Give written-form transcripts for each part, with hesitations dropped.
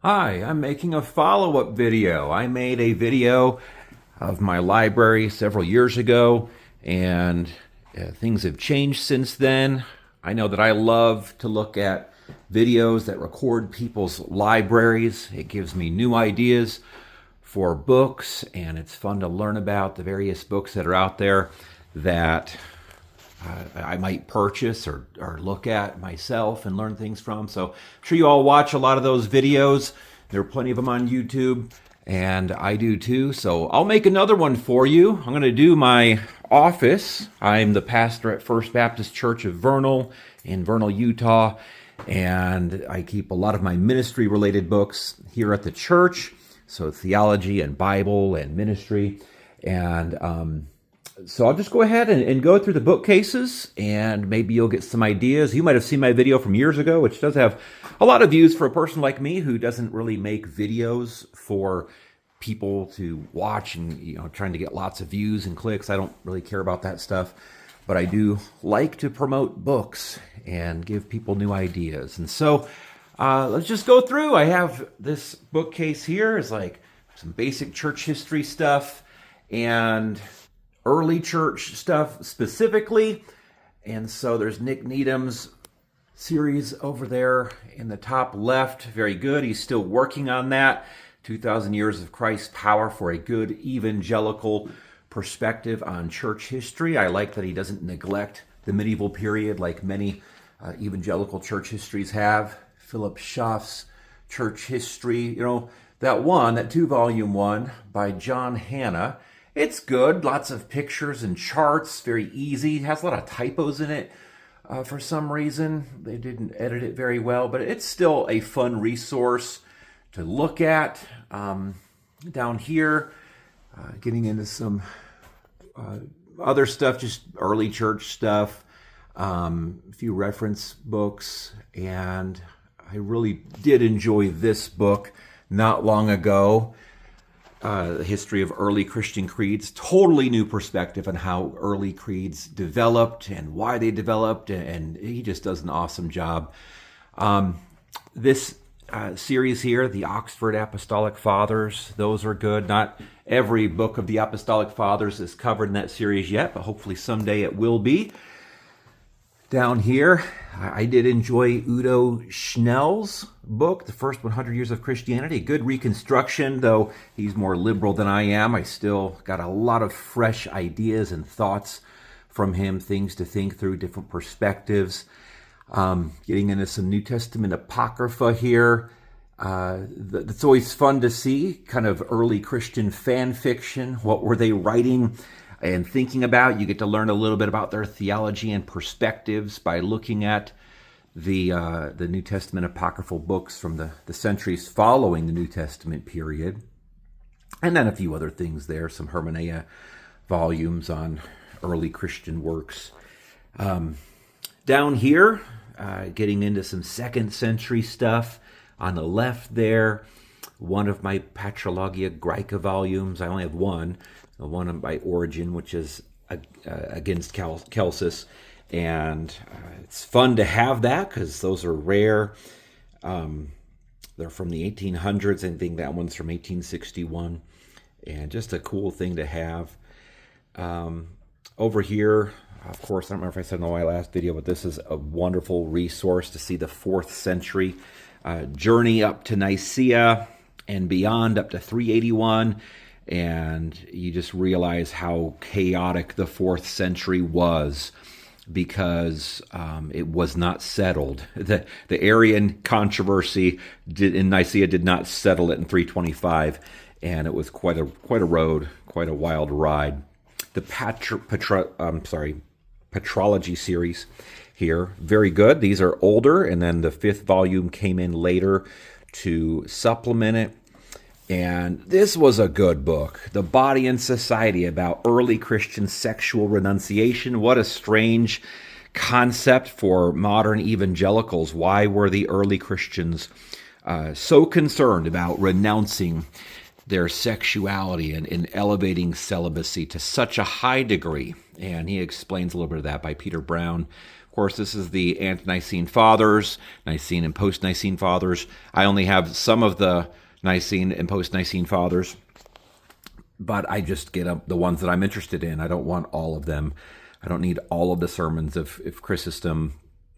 Hi, I'm making a follow-up video. I made a video of my library several years ago, and things have changed since then. I know that I love to look at videos that record people's libraries. It gives me new ideas for books, and it's fun to learn about the various books that are out there that I might purchase or look at myself and learn things from. So I'm sure you all watch a lot of those videos. There are plenty of them on YouTube, and I do too. So I'll make another one for you. I'm going to do my office. I'm the pastor at First Baptist Church of Vernal in Vernal, Utah, and I keep a lot of my ministry-related books here at the church. So theology and Bible and ministry. And so I'll just go ahead and go through the bookcases, and maybe you'll get some ideas. You might have seen my video from years ago, which does have a lot of views for a person like me who doesn't really make videos for people to watch and, trying to get lots of views and clicks. I don't really care about that stuff, but I do like to promote books and give people new ideas. And so let's just go through. I have this bookcase here. It's like some basic church history stuff and early church stuff specifically. And so there's Nick Needham's series over there in the top left. Very good. He's still working on that. 2,000 Years of Christ's Power for a Good Evangelical Perspective on Church History. I like that he doesn't neglect the medieval period like many evangelical church histories have. Philip Schaff's Church History, that 2-volume one by John Hanna. It's good, lots of pictures and charts, very easy. It has a lot of typos in it for some reason. They didn't edit it very well, but it's still a fun resource to look at. Down here, getting into some other stuff, just early church stuff, a few reference books, and I really did enjoy this book not long ago. The history of early Christian creeds, totally new perspective on how early creeds developed and why they developed, and he just does an awesome job. This series here, the Oxford Apostolic Fathers, those are good. Not every book of the Apostolic Fathers is covered in that series yet, but hopefully someday it will be. Down here, I did enjoy Udo Schnell's book, The First 100 Years of Christianity. Good reconstruction, though he's more liberal than I am. I still got a lot of fresh ideas and thoughts from him, things to think through, different perspectives. Getting into some New Testament Apocrypha here. It's always fun to see kind of early Christian fan fiction. What were they writing and thinking about? You get to learn a little bit about their theology and perspectives by looking at the New Testament apocryphal books from the centuries following the New Testament period. And then a few other things there, some Hermeneia volumes on early Christian works. Down here, getting into some second century stuff. On the left there, one of my Patrologia Graeca volumes. I only have one by Origen, which is against Celsus. And it's fun to have that because those are rare. They're from the 1800s. I think that one's from 1861. And just a cool thing to have. Over here, of course, I don't remember if I said in my last video, but this is a wonderful resource to see the 4th century journey up to Nicaea and beyond, up to 381. And you just realize how chaotic the 4th century was because it was not settled. The Arian controversy in Nicaea did not settle it in 325, and it was quite a road, quite a wild ride. The Patrology series here, very good. These are older, and then the 5th volume came in later to supplement it. And this was a good book. The Body and Society, about early Christian sexual renunciation. What a strange concept for modern evangelicals. Why were the early Christians so concerned about renouncing their sexuality and elevating celibacy to such a high degree? And he explains a little bit of that by Peter Brown. course, this is the Ante-Nicene Fathers, Nicene and Post-Nicene Fathers. I only have some of the Nicene and Post-Nicene Fathers, but I just get the ones that I'm interested in. I don't want all of them. I don't need all of the sermons of Chrysostom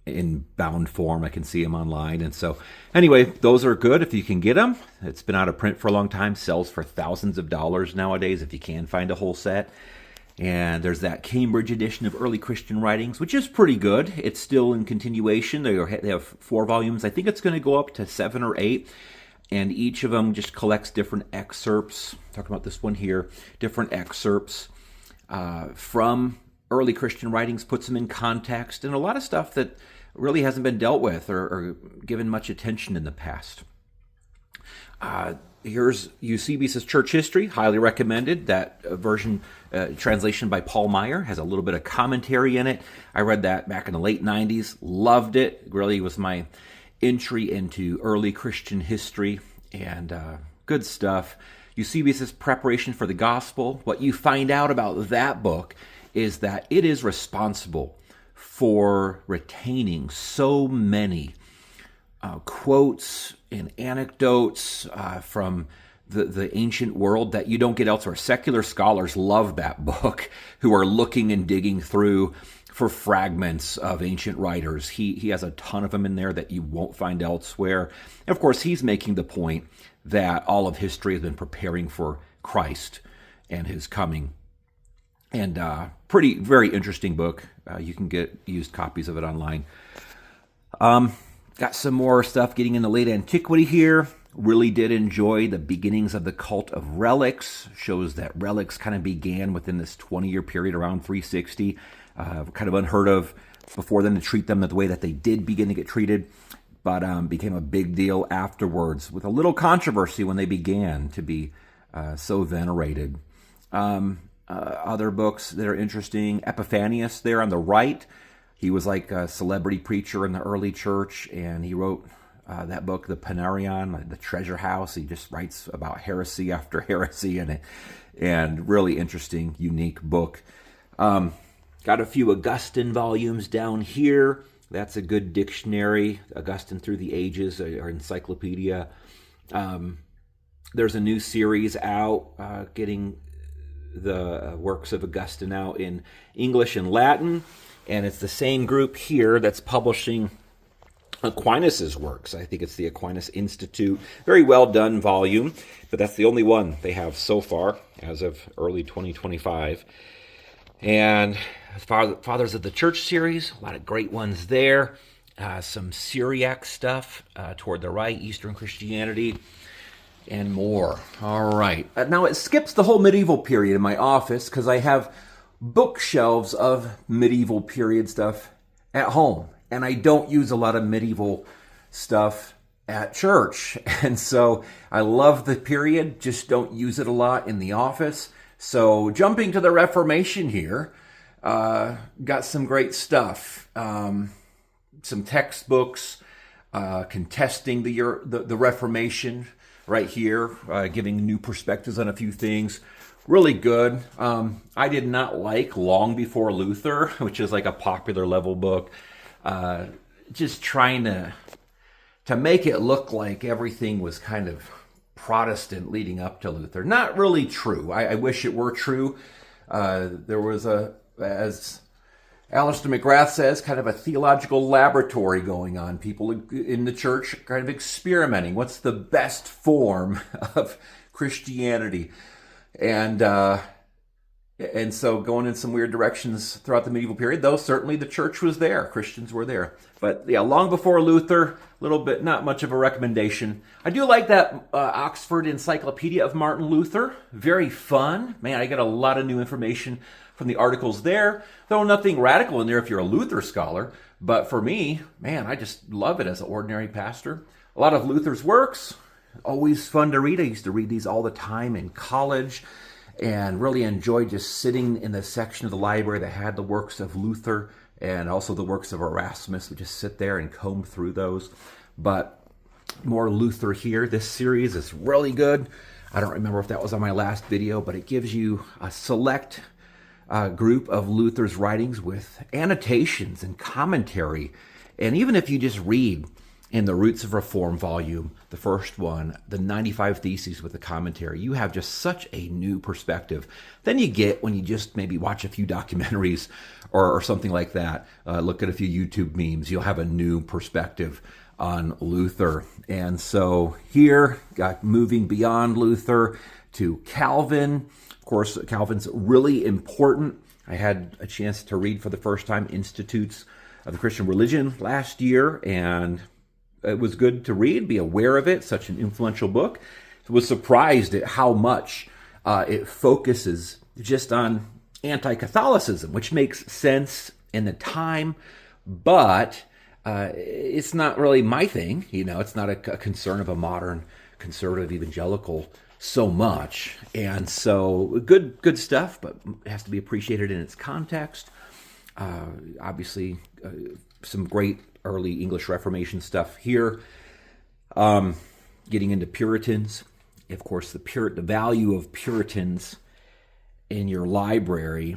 in bound form. I can see them online. And so anyway, those are good if you can get them. It's been out of print for a long time, sells for thousands of dollars nowadays if you can find a whole set. And there's that Cambridge edition of Early Christian Writings, which is pretty good. It's still in continuation. They have 4 volumes. I think it's going to go up to 7 or 8. And each of them just collects different excerpts. Talking about this one here, different excerpts from early Christian writings, puts them in context, and a lot of stuff that really hasn't been dealt with or given much attention in the past. Here's Eusebius' Church History, highly recommended. That version, translation by Paul Meyer, has a little bit of commentary in it. I read that back in the late 90s, loved it. It really was my entry into early Christian history, and good stuff. Eusebius' Preparation for the Gospel. What you find out about that book is that it is responsible for retaining so many quotes and anecdotes from the ancient world that you don't get elsewhere. Secular scholars love that book, who are looking and digging through for fragments of ancient writers. He has a ton of them in there that you won't find elsewhere. And of course, he's making the point that all of history has been preparing for Christ and his coming. And very interesting book. You can get used copies of it online. Got some more stuff getting into late antiquity here. Really did enjoy the beginnings of the cult of relics. Shows that relics kind of began within this 20-year period around 360. Kind of unheard of before then to treat them the way that they did begin to get treated, but became a big deal afterwards with a little controversy when they began to be so venerated. Other books that are interesting, Epiphanius there on the right. He was like a celebrity preacher in the early church, and he wrote that book, The Panarion, the Treasure House. He just writes about heresy after heresy in it, and really interesting, unique book. Got a few Augustine volumes down here. That's a good dictionary, Augustine Through the Ages, or encyclopedia. There's a new series out, getting the works of Augustine out in English and Latin, and it's the same group here that's publishing Aquinas' works. I think it's the Aquinas Institute. Very well done volume, but that's the only one they have so far as of early 2025. And Fathers of the Church series, a lot of great ones there. Some Syriac stuff toward the right, Eastern Christianity, and more. All right. Now it skips the whole medieval period in my office because I have bookshelves of medieval period stuff at home. And I don't use a lot of medieval stuff at church. And so I love the period, just don't use it a lot in the office. So jumping to the Reformation here, got some great stuff. Some textbooks contesting the Reformation right here, giving new perspectives on a few things. Really good. I did not like Long Before Luther, which is like a popular level book. Just trying to make it look like everything was kind of Protestant leading up to Luther. Not really true. I wish it were true. There was as Alistair McGrath says, kind of a theological laboratory going on. People in the church kind of experimenting. What's the best form of Christianity? And so going in some weird directions throughout the medieval period, though certainly the church was there. Christians were there. But yeah, Long Before Luther, a little bit, not much of a recommendation. I do like that Oxford Encyclopedia of Martin Luther. Very fun. Man, I get a lot of new information from the articles there, though nothing radical in there if you're a Luther scholar. But for me, man, I just love it as an ordinary pastor. A lot of Luther's works, always fun to read. I used to read these all the time in college and really enjoyed just sitting in the section of the library that had the works of Luther and also the works of Erasmus. We just sit there and comb through those. But more Luther here. This series is really good. I don't remember if that was on my last video, but it gives you a select group of Luther's writings with annotations and commentary. And even if you just read in the Roots of Reform volume, the first one, the 95 Theses with the commentary, you have just such a new perspective than you get when you just maybe watch a few documentaries or something like that. Look at a few YouTube memes. You'll have a new perspective on Luther. And so here, moving beyond Luther to Calvin. Of course, Calvin's really important. I had a chance to read for the first time Institutes of the Christian Religion last year, and it was good to read, be aware of it, such an influential book. I was surprised at how much it focuses just on anti-Catholicism, which makes sense in the time, but it's not really my thing. It's not a concern of a modern conservative evangelical so much. And so good stuff, but it has to be appreciated in its context. Obviously, some great early English Reformation stuff here. Getting into Puritans. Of course, the value of Puritans in your library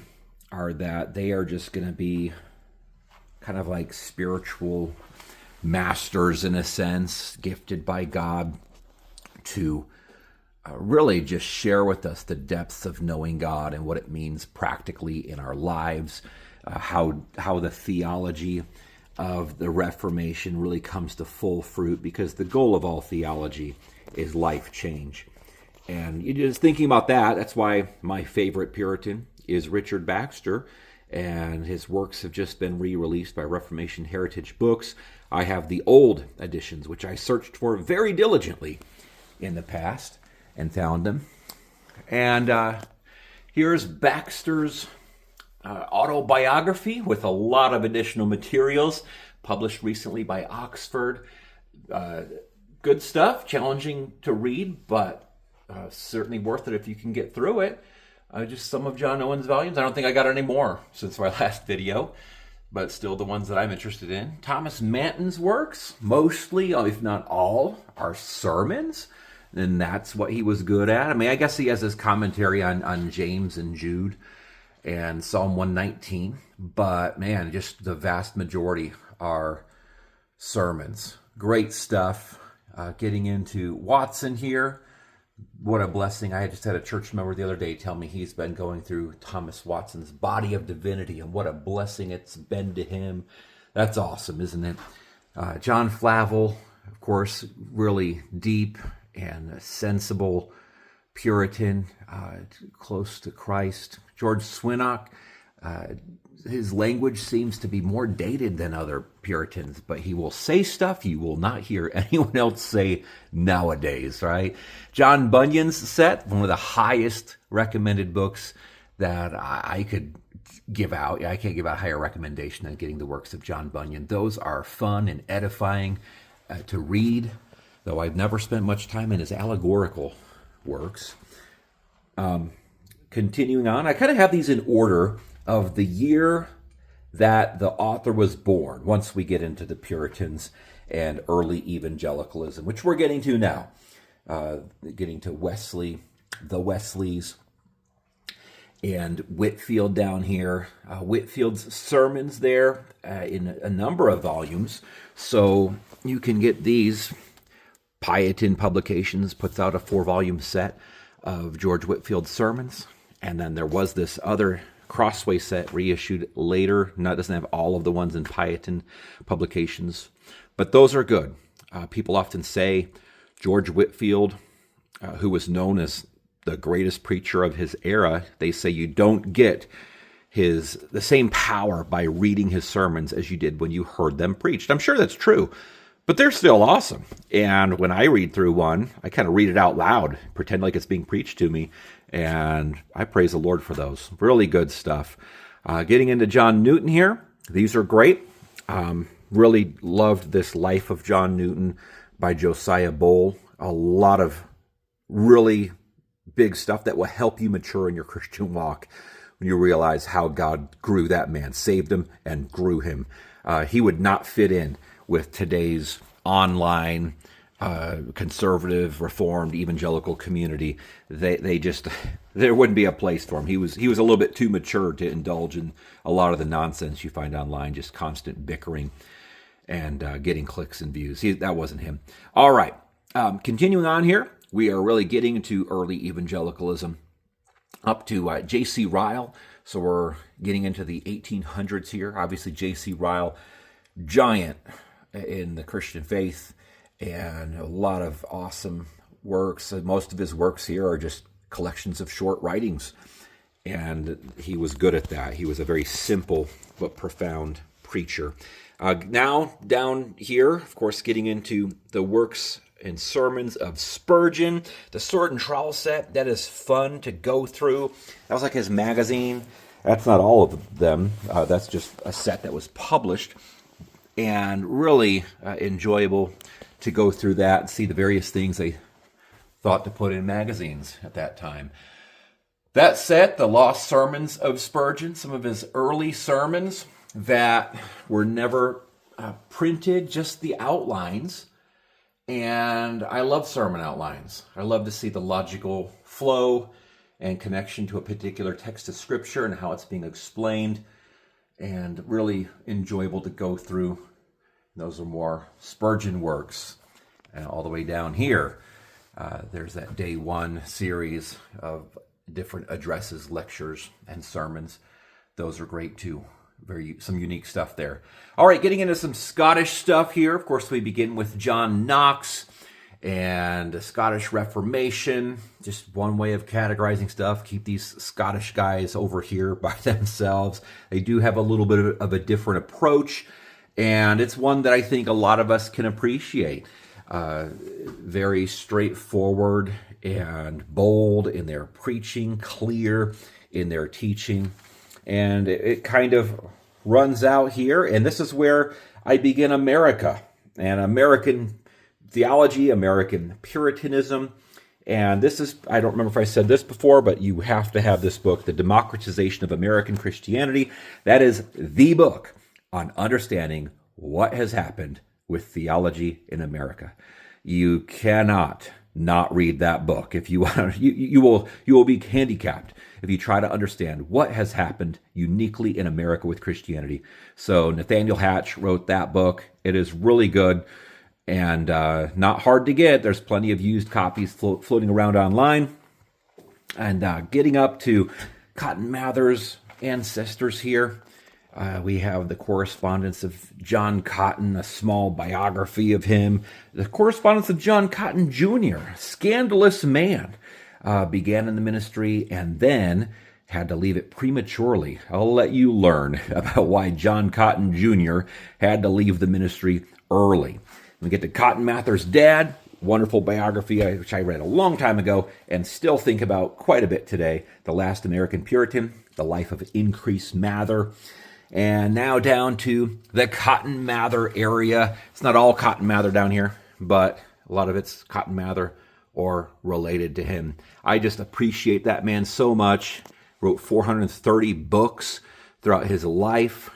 are that they are just going to be kind of like spiritual masters in a sense, gifted by God to really just share with us the depths of knowing God and what it means practically in our lives, how the theology of the Reformation really comes to full fruit, because the goal of all theology is life change. And you're just thinking about that. That's why my favorite Puritan is Richard Baxter, and his works have just been re-released by Reformation Heritage Books. I have the old editions, which I searched for very diligently in the past and found them. And here's Baxter's autobiography with a lot of additional materials, published recently by Oxford. Good stuff, challenging to read, but certainly worth it if you can get through it. Just some of John Owen's volumes. I don't think I got any more since my last video, but still the ones that I'm interested in. Thomas Manton's works, mostly, if not all, are sermons, and that's what he was good at. I mean, I guess he has his commentary on James and Jude and Psalm 119, but man, just the vast majority are sermons. Great stuff. Getting into Watson here. What a blessing. I just had a church member the other day tell me he's been going through Thomas Watson's Body of Divinity, and what a blessing it's been to him. That's awesome, isn't it? John Flavel, of course, really deep and sensible Puritan, close to Christ. George Swinnock, his language seems to be more dated than other Puritans, but he will say stuff you will not hear anyone else say nowadays, right? John Bunyan's set, one of the highest recommended books that I could give out. I can't give out a higher recommendation than getting the works of John Bunyan. Those are fun and edifying to read, though I've never spent much time in his allegorical works. Continuing on, I kind of have these in order of the year that the author was born, once we get into the Puritans and early evangelicalism, which we're getting to now. Getting to Wesley, the Wesleys, and Whitefield down here. Whitefield's sermons there in a number of volumes. So you can get these. Pietin Publications puts out a 4-volume set of George Whitefield's sermons. And then there was this other Crossway set reissued later. Now, it doesn't have all of the ones in Pietin Publications, but those are good. People often say George Whitefield, who was known as the greatest preacher of his era, they say you don't get the same power by reading his sermons as you did when you heard them preached. I'm sure that's true, but they're still awesome. And when I read through one, I kind of read it out loud, pretend like it's being preached to me, and I praise the Lord for those. Really good stuff. Getting into John Newton here. These are great. Really loved this Life of John Newton by Josiah Bowl. A lot of really big stuff that will help you mature in your Christian walk when you realize how God grew that man, saved him, and grew him. He would not fit in with today's online conservative, reformed, evangelical community, they just there wouldn't be a place for him. He was a little bit too mature to indulge in a lot of the nonsense you find online, just constant bickering and getting clicks and views. That wasn't him. All right, continuing on here, we are really getting into early evangelicalism up to J.C. Ryle. So we're getting into the 1800s here. Obviously, J.C. Ryle, giant in the Christian faith, and a lot of awesome works. Most of his works here are just collections of short writings, and he was good at that. He was a very simple but profound preacher. Now, down here, of course, getting into the works and sermons of Spurgeon, the Sword and Trowel set, that is fun to go through. That was like his magazine. That's not all of them. That's just a set that was published, and really enjoyable to go through that and see the various things they thought to put in magazines at that time. That set, the Lost Sermons of Spurgeon, some of his early sermons that were never printed, just the outlines. And I love sermon outlines. I love to see the logical flow and connection to a particular text of Scripture and how it's being explained, and really enjoyable to go through. Those are more Spurgeon works. And all the way down here, there's that Day One series of different addresses, lectures, and sermons. Those are great too. Some unique stuff there. All right, getting into some Scottish stuff here. Of course, we begin with John Knox and the Scottish Reformation. Just one way of categorizing stuff. Keep these Scottish guys over here by themselves. They do have a little bit of a different approach, and it's one that I think a lot of us can appreciate. Very straightforward and bold in their preaching, clear in their teaching. And it kind of runs out here. And this is where I begin America and American theology, American Puritanism. And this is, I don't remember if I said this before, but you have to have this book, The Democratization of American Christianity. That is the book on understanding what has happened with theology in America. You cannot not read that book. If you want, you will be handicapped if you try to understand what has happened uniquely in America with Christianity. So Nathaniel Hatch wrote that book. It is really good and not hard to get. There's plenty of used copies floating around online. And getting up to Cotton Mather's ancestors here. We have the correspondence of John Cotton, a small biography of him. The correspondence of John Cotton Jr., scandalous man, began in the ministry and then had to leave it prematurely. I'll let you learn about why John Cotton Jr. had to leave the ministry early. We get to Cotton Mather's dad, wonderful biography, which I read a long time ago and still think about quite a bit today. The Last American Puritan, the life of Increase Mather. And now down to the Cotton Mather area. It's not all Cotton Mather down here, but a lot of it's Cotton Mather or related to him. I just appreciate that man so much. Wrote 430 books throughout his life.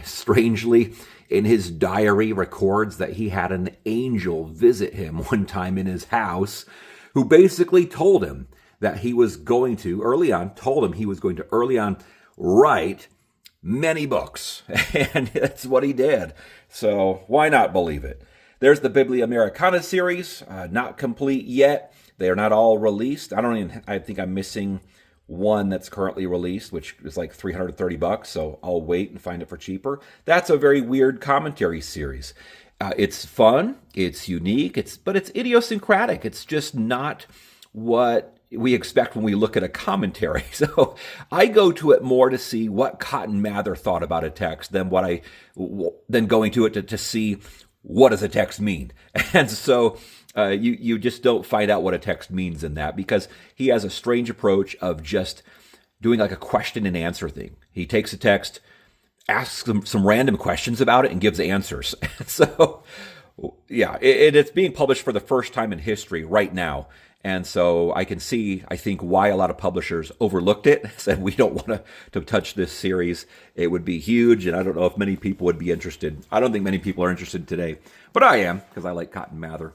Strangely, in his diary records that he had an angel visit him one time in his house who basically told him that he was going to, early on write many books, and that's what he did. So why not believe it? There's the Biblia Americana series, not complete yet. They are not all released. I think I'm missing one that's currently released, which is like $330, so I'll wait and find it for cheaper. That's a very weird commentary series. It's fun, it's unique, but it's idiosyncratic. It's just not what we expect when we look at a commentary. So I go to it more to see what Cotton Mather thought about a text than going to it to see what does a text mean. And so you just don't find out what a text means in that, because he has a strange approach of just doing like a question and answer thing. He takes a text, asks some random questions about it, and gives answers. So yeah, it's being published for the first time in history right now. And so I can see, I think, why a lot of publishers overlooked it, said we don't want to touch this series. It would be huge, and I don't know if many people would be interested. I don't think many people are interested today, but I am, because I like Cotton Mather.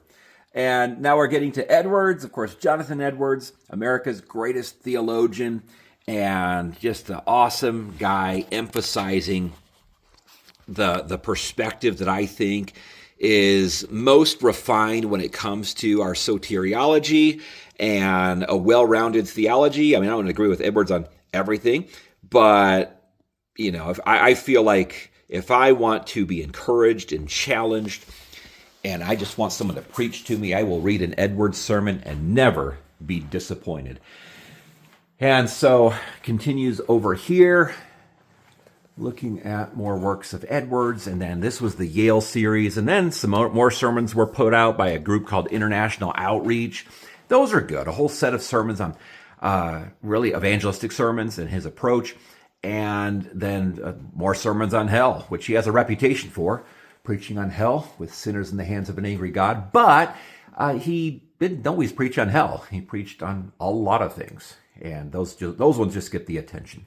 And now we're getting to Edwards, of course, Jonathan Edwards, America's greatest theologian, and just an awesome guy, emphasizing the perspective that I think is most refined when it comes to our soteriology and a well-rounded theology. I mean, I don't agree with Edwards on everything, but if I feel like if I want to be encouraged and challenged, and I just want someone to preach to me, I will read an Edwards sermon and never be disappointed. And so continues over here, looking at more works of Edwards, and then this was the Yale series, and then some more sermons were put out by a group called International Outreach. Those are good, a whole set of sermons on really evangelistic sermons and his approach, and then more sermons on hell, which he has a reputation for, preaching on hell with sinners in the hands of an angry God. But he didn't always preach on hell. He preached on a lot of things, and those ones just get the attention.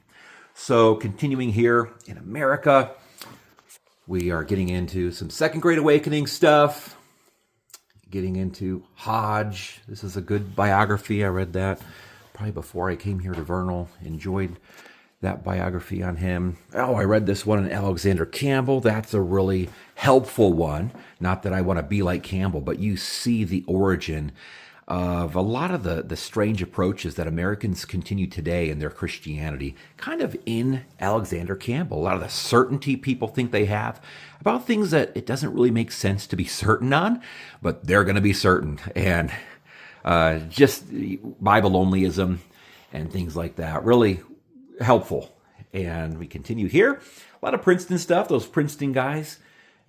So continuing here in America, we are getting into some Second Great Awakening stuff, getting into Hodge. This is a good biography. I read that probably before I came here to Vernal. Enjoyed that biography on him. Oh, I read this one on Alexander Campbell. That's a really helpful one. Not that I want to be like Campbell, but you see the origin of a lot of the strange approaches that Americans continue today in their Christianity, kind of in Alexander Campbell. A lot of the certainty people think they have about things that it doesn't really make sense to be certain on, but they're going to be certain. And just Bible-onlyism and things like that, really helpful. And we continue here. A lot of Princeton stuff, those Princeton guys.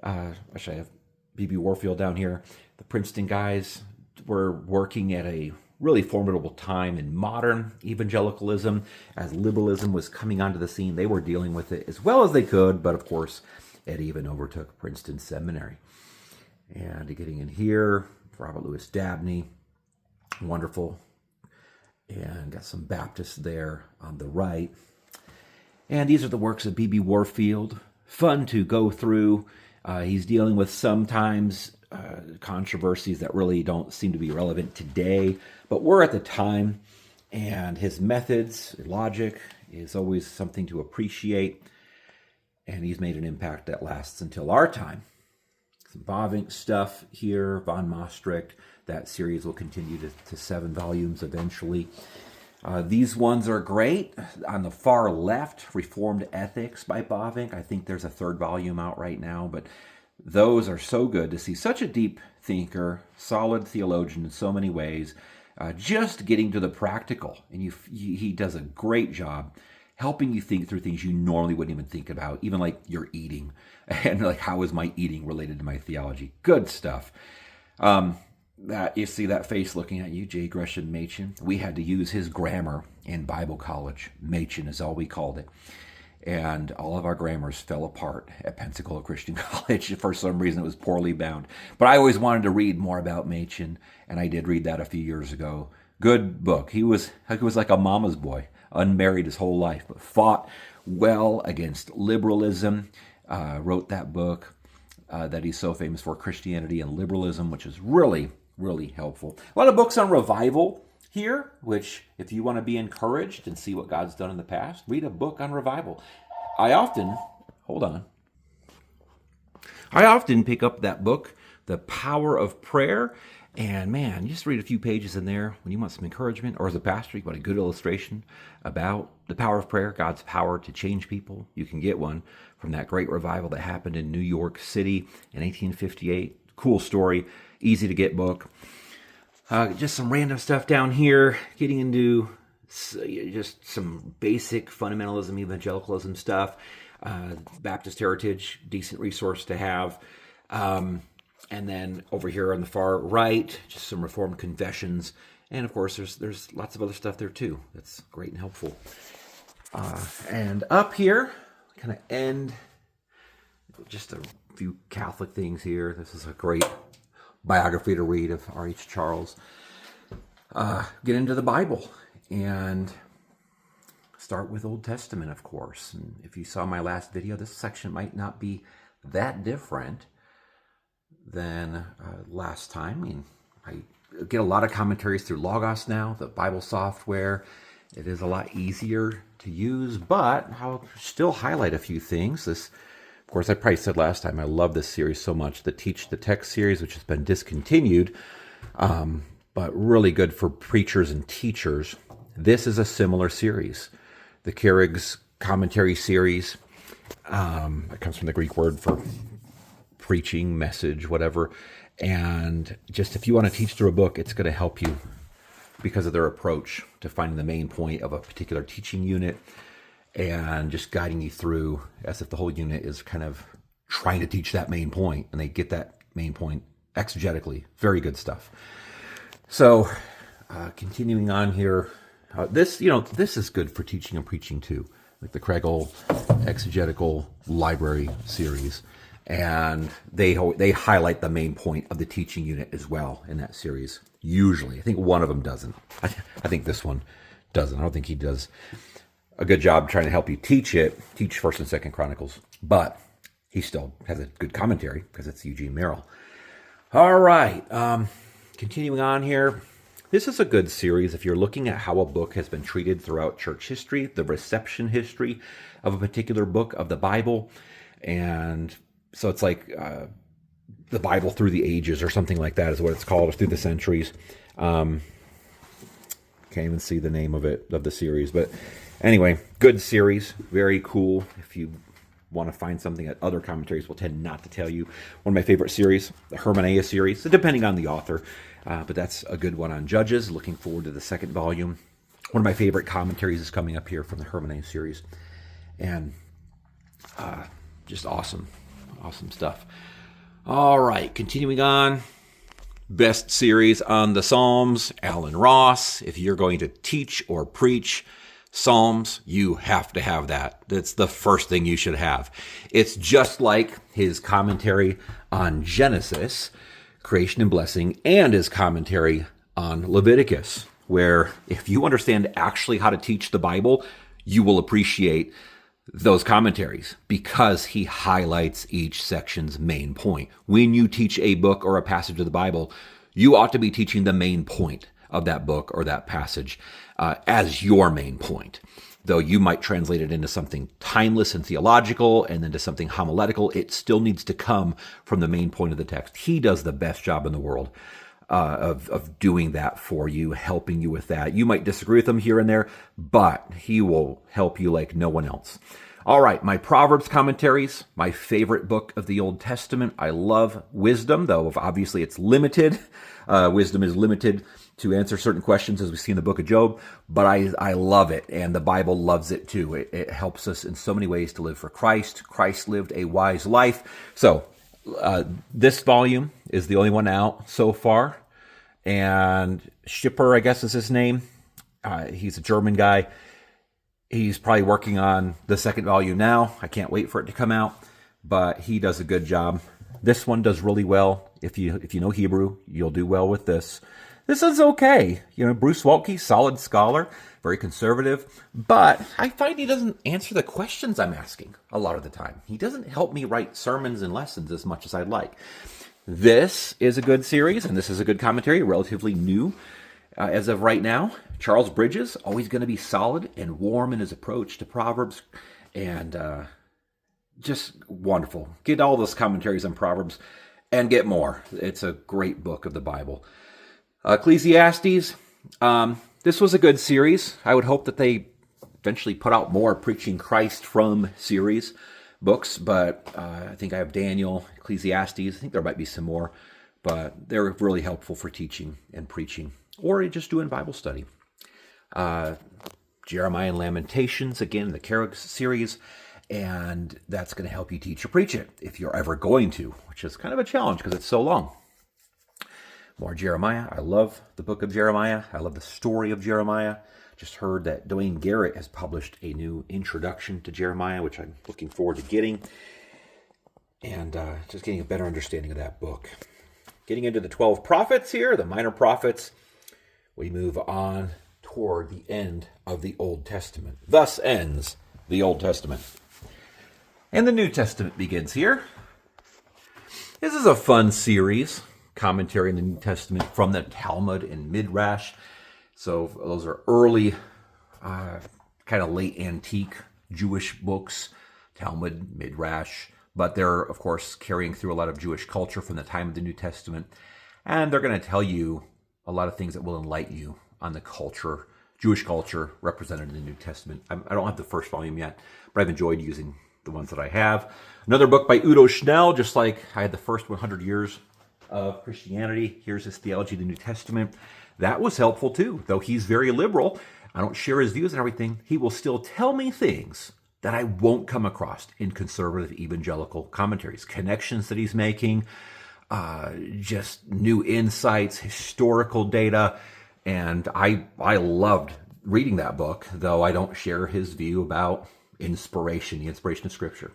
Actually, I have B.B. Warfield down here. The Princeton guys were working at a really formidable time in modern evangelicalism. As liberalism was coming onto the scene, they were dealing with it as well as they could, but of course, it even overtook Princeton Seminary. And getting in here, Robert Louis Dabney, wonderful. And got some Baptists there on the right. And these are the works of B.B. Warfield. Fun to go through. He's dealing with sometimes controversies that really don't seem to be relevant today, but were at the time. And his methods, logic, is always something to appreciate. And he's made an impact that lasts until our time. Some Bavinck stuff here, von Maastricht. That series will continue to 7 volumes eventually. These ones are great. On the far left, Reformed Ethics by Bavinck. I think there's a 3rd volume out right now, but those are so good to see. Such a deep thinker, solid theologian in so many ways, just getting to the practical. And he does a great job helping you think through things you normally wouldn't even think about, even like your eating, and like how is my eating related to my theology. Good stuff. That you see that face looking at you, J. Gresham Machen. We had to use his grammar in Bible college. Machen is all we called it. And all of our grammars fell apart at Pensacola Christian College. For some reason, it was poorly bound. But I always wanted to read more about Machen, and I did read that a few years ago. Good book. He was like a mama's boy, unmarried his whole life, but fought well against liberalism, wrote that book that he's so famous for, Christianity and Liberalism, which is really, really helpful. A lot of books on revival here, which if you want to be encouraged and see what God's done in the past, read a book on revival. I often pick up that book, The Power of Prayer, and man, you just read a few pages in there when you want some encouragement, or as a pastor, you want a good illustration about the power of prayer, God's power to change people. You can get one from that great revival that happened in New York City in 1858. Cool story, easy to get book. Just some random stuff down here, getting into just some basic fundamentalism, evangelicalism stuff. Baptist Heritage, decent resource to have. And then over here on the far right, just some Reformed confessions. And of course, there's lots of other stuff there too. That's great and helpful. And up here, kind of end just a few Catholic things here. This is a great biography to read of R.H. Charles. Get into the Bible and start with Old Testament, of course. And if you saw my last video, this section might not be that different than last time. I mean, I get a lot of commentaries through Logos now, the Bible software. It is a lot easier to use, but I'll still highlight a few things. This, of course, I probably said last time, I love this series so much. The Teach the Text series, which has been discontinued, but really good for preachers and teachers. This is a similar series. The Carrig's commentary series, it comes from the Greek word for preaching, message, whatever. And just if you want to teach through a book, it's going to help you because of their approach to finding the main point of a particular teaching unit and just guiding you through as if the whole unit is kind of trying to teach that main point, and they get that main point exegetically. Very good stuff. So continuing on here, this is good for teaching and preaching too, like the Kregel Exegetical Library series. And they highlight the main point of the teaching unit as well in that series. Usually, I think one of them doesn't. I think this one doesn't. I don't think he does a good job trying to help you teach First and Second Chronicles, but he still has a good commentary because it's Eugene Merrill. All right, continuing on here. This is a good series if you're looking at how a book has been treated throughout church history, the reception history of a particular book of the Bible, and so it's like the Bible through the ages or something like that is what it's called, or through the centuries. Can't even see the name of the series. But anyway, good series. Very cool. If you want to find something that other commentaries will tend not to tell you. One of my favorite series, the Hermeneia series, depending on the author. But that's a good one on Judges. Looking forward to the second volume. One of my favorite commentaries is coming up here from the Hermeneia series. And just awesome. Awesome stuff. All right, continuing on. Best series on the Psalms, Alan Ross. If you're going to teach or preach Psalms, you have to have that. That's the first thing you should have. It's just like his commentary on Genesis, creation and blessing, and his commentary on Leviticus, where if you understand actually how to teach the Bible, you will appreciate those commentaries because he highlights each section's main point. When you teach a book or a passage of the Bible, you ought to be teaching the main point of that book or that passage as your main point. Though you might translate it into something timeless and theological and then to something homiletical, it still needs to come from the main point of the text. He does the best job in the world of doing that for you, helping you with that. You might disagree with him here and there, but he will help you like no one else. All right, my Proverbs commentaries, my favorite book of the Old Testament. I love wisdom, though obviously it's limited. Wisdom is limited to answer certain questions, as we see in the book of Job, but I love it, and the Bible loves it too. It helps us in so many ways to live for Christ. Christ lived a wise life. So this volume is the only one out so far, and Schipper, I guess is his name. He's a German guy. He's probably working on the second volume now. I can't wait for it to come out, but he does a good job. This one does really well. If you know Hebrew, you'll do well with this. This is okay. Bruce Waltke, solid scholar, very conservative, but I find he doesn't answer the questions I'm asking a lot of the time. He doesn't help me write sermons and lessons as much as I'd like. This is a good series, and this is a good commentary, relatively new as of right now. Charles Bridges, always going to be solid and warm in his approach to Proverbs, and just wonderful. Get all those commentaries on Proverbs and get more. It's a great book of the Bible. Ecclesiastes, this was a good series. I would hope that they eventually put out more Preaching Christ from series books, but I think I have Daniel, Ecclesiastes. I think there might be some more, but they're really helpful for teaching and preaching, or just doing Bible study. Jeremiah and Lamentations, again, the Carrig's series, and that's going to help you teach or preach it if you're ever going to, which is kind of a challenge because it's so long. More Jeremiah. I love the book of Jeremiah. I love the story of Jeremiah. Just heard that Dwayne Garrett has published a new introduction to Jeremiah, which I'm looking forward to getting, and just getting a better understanding of that book. Getting into the 12 prophets here, the minor prophets, we move on toward the end of the Old Testament. Thus ends the Old Testament. And the New Testament begins here. This is a fun series. commentary in the New Testament from the Talmud and Midrash. So those are early, kind of late antique Jewish books, Talmud, Midrash. But they're, of course, carrying through a lot of Jewish culture from the time of the New Testament. And they're going to tell you a lot of things that will enlighten you on the culture, Jewish culture represented in the New Testament. I don't have the first volume yet, but I've enjoyed using the ones that I have. Another book by Udo Schnell, just like I had the first 100 years of Christianity. Here's his theology of the New Testament. That was helpful too, though he's very liberal. I don't share his views and everything. He will still tell me things that I won't come across in conservative evangelical commentaries. Connections that he's making, just new insights, historical data. And I loved reading that book, though I don't share his view about inspiration, the inspiration of Scripture.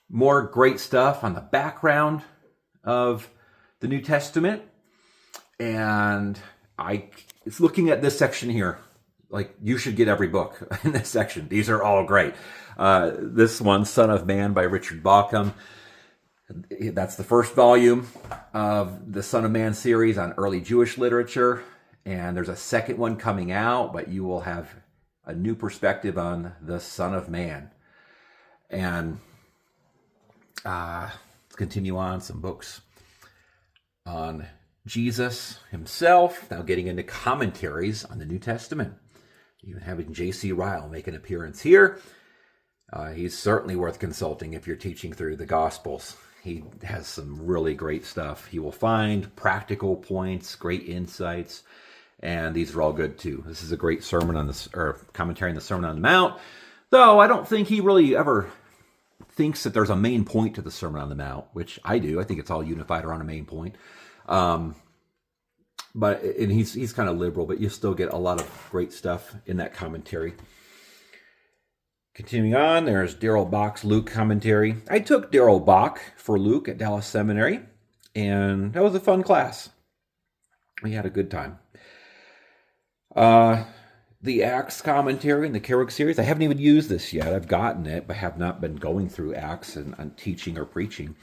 More great stuff on the background of the New Testament. And it's looking at this section here. Like, you should get every book in this section. These are all great. This one, Son of Man by Richard Bauckham. That's the first volume of the Son of Man series on early Jewish literature. And there's a second one coming out, but you will have a new perspective on the Son of Man. And let's continue on, some books on Jesus himself, now getting into commentaries on the New Testament. Even having J.C. Ryle make an appearance here. He's certainly worth consulting if you're teaching through the Gospels. He has some really great stuff. He will find practical points, great insights, and these are all good too. This is a great sermon on this, or commentary on the Sermon on the Mount, though I don't think he really ever thinks that there's a main point to the Sermon on the Mount, which I do. I think it's all unified around a main point. And he's kind of liberal, but you still get a lot of great stuff in that commentary. Continuing on, there's Darrell Bock's Luke commentary. I took Darrell Bock for Luke at Dallas Seminary, and that was a fun class. We had a good time. The Acts commentary in the Carrick series, I haven't even used this yet. I've gotten it, but have not been going through Acts and teaching or preaching.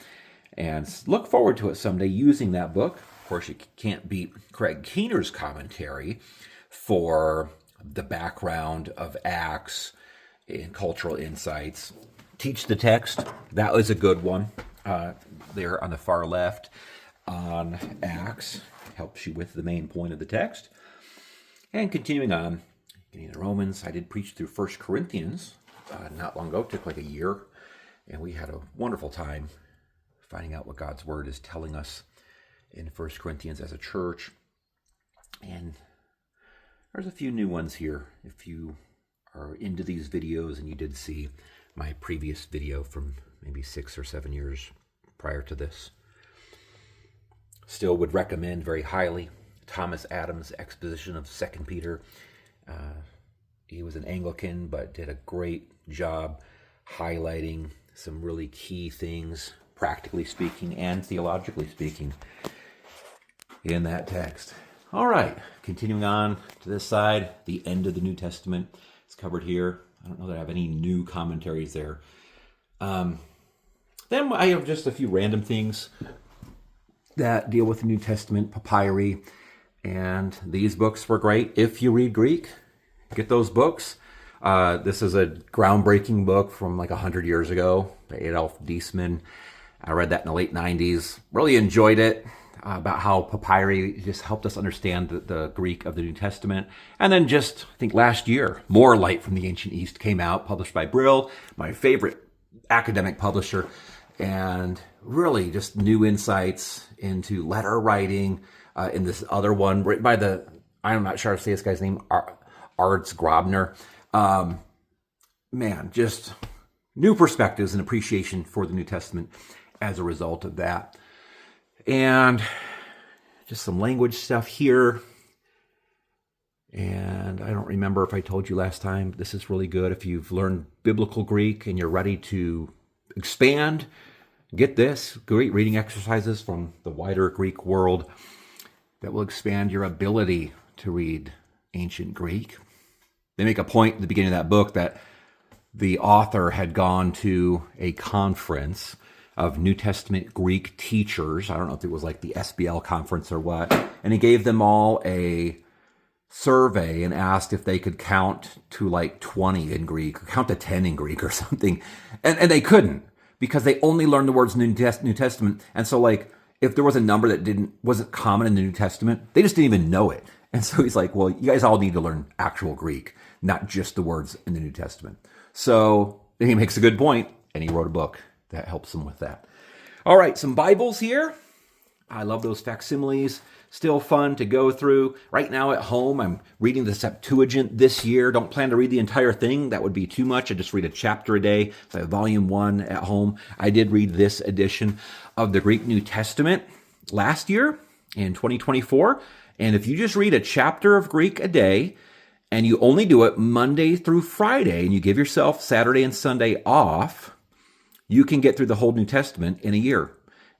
And look forward to it someday using that book. Of course, you can't beat Craig Keener's commentary for the background of Acts and cultural insights. Teach the Text, that was a good one. There on the far left on Acts, helps you with the main point of the text. And continuing on, getting to Romans, I did preach through 1 Corinthians not long ago. It took like a year, and we had a wonderful time finding out what God's Word is telling us in 1 Corinthians as a church. And there's a few new ones here. If you are into these videos and you did see my previous video from maybe 6 or 7 years prior to this, still would recommend very highly Thomas Adams' exposition of 2 Peter. He was an Anglican, but did a great job highlighting some really key things, practically speaking and theologically speaking, in that text. All right, continuing on to this side, the end of the New Testament is covered here. I don't know that I have any new commentaries there. Then I have just a few random things that deal with the New Testament, papyri, and these books were great. If you read Greek, get those books. This is a groundbreaking book from like 100 years ago by Adolf Diesmann. I read that in the late 90s. Really enjoyed it, about how papyri just helped us understand the Greek of the New Testament. And then just, I think last year, More Light from the Ancient East came out, published by Brill, my favorite academic publisher. And really just new insights into letter writing. In this other one, written by I'm not sure how to say this guy's name, Ards Grobner. Man, just new perspectives and appreciation for the New Testament as a result of that. And just some language stuff here. And I don't remember if I told you last time, this is really good. If you've learned biblical Greek and you're ready to expand, get this. Great reading exercises from the wider Greek world that will expand your ability to read ancient Greek. They make a point at the beginning of that book that the author had gone to a conference of New Testament Greek teachers. I don't know if it was like the SBL conference or what. And he gave them all a survey and asked if they could count to like 20 in Greek or count to 10 in Greek or something. And they couldn't because they only learned the words New Testament. And so like if there was a number that wasn't common in the New Testament, they just didn't even know it. And so he's like, well, you guys all need to learn actual Greek, not just the words in the New Testament. So he makes a good point, and he wrote a book that helps him with that. All right, some Bibles here. I love those facsimiles. Still fun to go through. Right now at home, I'm reading the Septuagint this year. Don't plan to read the entire thing. That would be too much. I just read a chapter a day. So I have volume 1 at home. I did read this edition of the Greek New Testament last year in 2024. And if you just read a chapter of Greek a day, and you only do it Monday through Friday, and you give yourself Saturday and Sunday off, you can get through the whole New Testament in a year.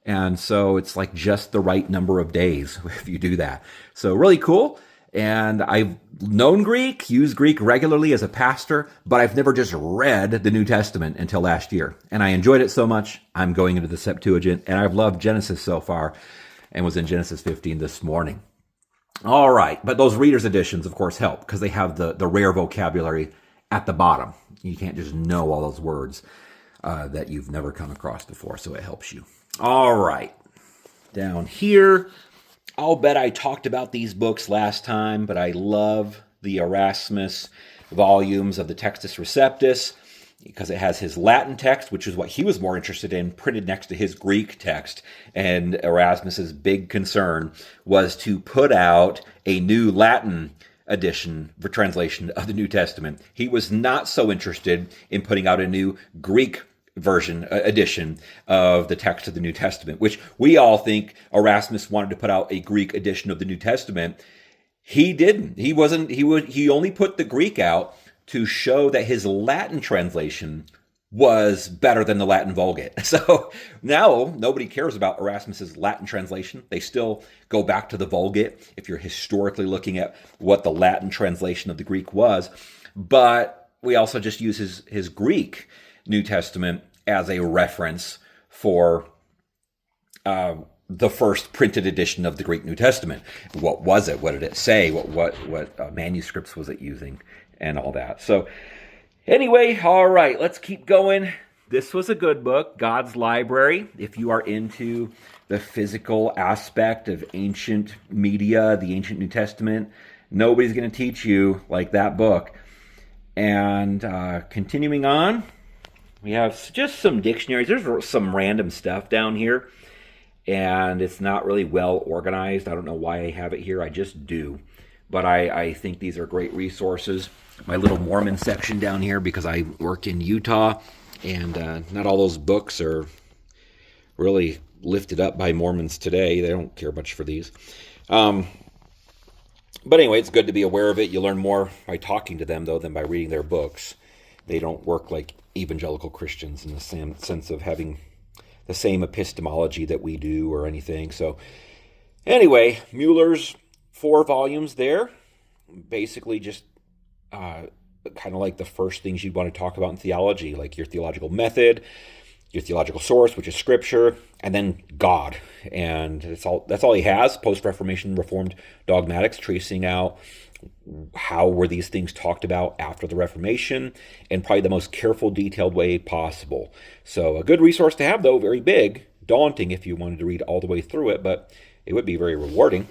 And so it's like just the right number of days if you do that. So really cool. And I've known Greek, used Greek regularly as a pastor, but I've never just read the New Testament until last year. And I enjoyed it so much, I'm going into the Septuagint, and I've loved Genesis so far and was in Genesis 15 this morning. All right, but those reader's editions, of course, help because they have the rare vocabulary at the bottom. You can't just know all those words that you've never come across before, so it helps you. All right, down here, I'll bet I talked about these books last time, but I love the Erasmus volumes of the Textus Receptus because it has his Latin text, which is what he was more interested in, printed next to his Greek text. And Erasmus's big concern was to put out a new Latin edition for translation of the New Testament. He was not so interested in putting out a new Greek edition of the text of the New Testament, which we all think Erasmus wanted to put out a Greek edition of the New Testament. He didn't. He only put the Greek out to show that his Latin translation was better than the Latin Vulgate. So now nobody cares about Erasmus's Latin translation. They still go back to the Vulgate if you're historically looking at what the Latin translation of the Greek was. But we also just use his Greek New Testament as a reference for the first printed edition of the Greek New Testament. What was it? What did it say? What manuscripts was it using? And all that. So anyway, all right, let's keep going. This was a good book, God's Library. If you are into the physical aspect of ancient media, the ancient New Testament, nobody's going to teach you like that book. And continuing on, we have just some dictionaries. There's some random stuff down here, and it's not really well organized. I don't know why I have it here. I just do. But I think these are great resources. My little Mormon section down here, because I work in Utah, and not all those books are really lifted up by Mormons today. They don't care much for these. But anyway, it's good to be aware of it. You learn more by talking to them, though, than by reading their books. They don't work like evangelical Christians in the same sense of having the same epistemology that we do or anything. So anyway, Mueller's 4 volumes there. Basically just kind of like the first things you'd want to talk about in theology, like your theological method, your theological source, which is Scripture, and then God. And that's all he has, post-Reformation Reformed dogmatics, tracing out how were these things talked about after the Reformation, in probably the most careful, detailed way possible. So a good resource to have, though, very big, daunting if you wanted to read all the way through it, but it would be very rewarding.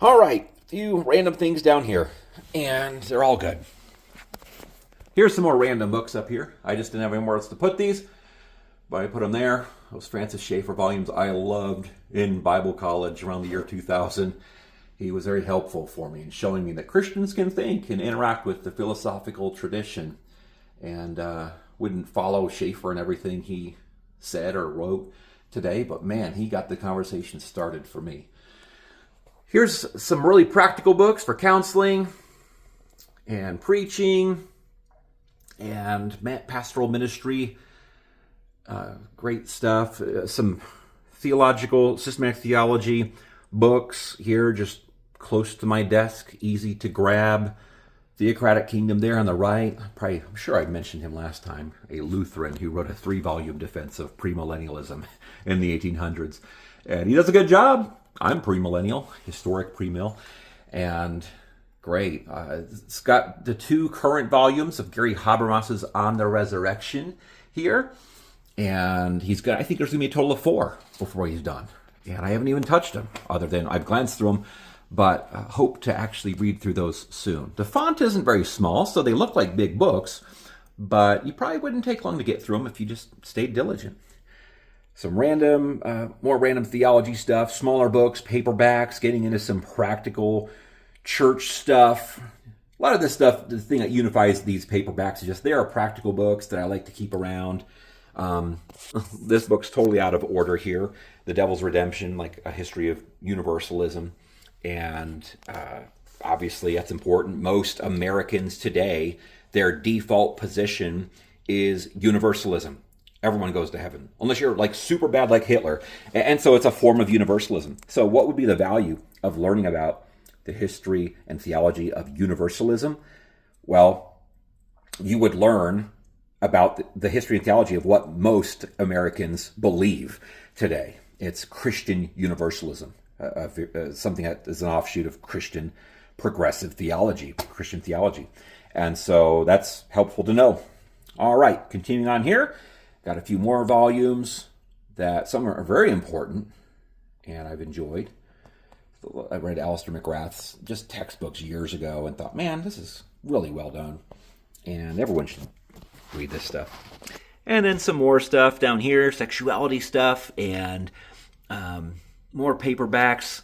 All right, a few random things down here, and they're all good. Here's some more random books up here. I just didn't have anywhere else to put these, but I put them there. Those Francis Schaeffer volumes I loved in Bible college around the year 2000. He was very helpful for me in showing me that Christians can think and interact with the philosophical tradition, and wouldn't follow Schaeffer and everything he said or wrote today, but man, he got the conversation started for me. Here's some really practical books for counseling and preaching and pastoral ministry. Great stuff. Some theological, systematic theology books here, just close to my desk, easy to grab. Theocratic Kingdom there on the right. I'm sure I mentioned him last time, a Lutheran who wrote a 3-volume defense of premillennialism in the 1800s. And he does a good job. I'm premillennial, historic premill, and great. It's got the 2 current volumes of Gary Habermas's On the Resurrection here. And I think there's going to be a total of 4 before he's done. And I haven't even touched them, other than I've glanced through them, but hope to actually read through those soon. The font isn't very small, so they look like big books, but you probably wouldn't take long to get through them if you just stayed diligent. Some more random theology stuff, smaller books, paperbacks, getting into some practical church stuff. A lot of this stuff, the thing that unifies these paperbacks is just they are practical books that I like to keep around. This book's totally out of order here. The Devil's Redemption, like a history of universalism. And obviously that's important. Most Americans today, their default position is universalism. Everyone goes to heaven, unless you're like super bad like Hitler. And so it's a form of universalism. So what would be the value of learning about the history and theology of universalism? Well, you would learn about the history and theology of what most Americans believe today. It's Christian universalism. Something that is an offshoot of Christian progressive theology, Christian theology. And so that's helpful to know. All right, continuing on here. Got a few more volumes that some are very important and I've enjoyed. I read Alistair McGrath's just textbooks years ago and thought, man, this is really well done. And everyone should read this stuff. And then some more stuff down here, sexuality stuff, and more paperbacks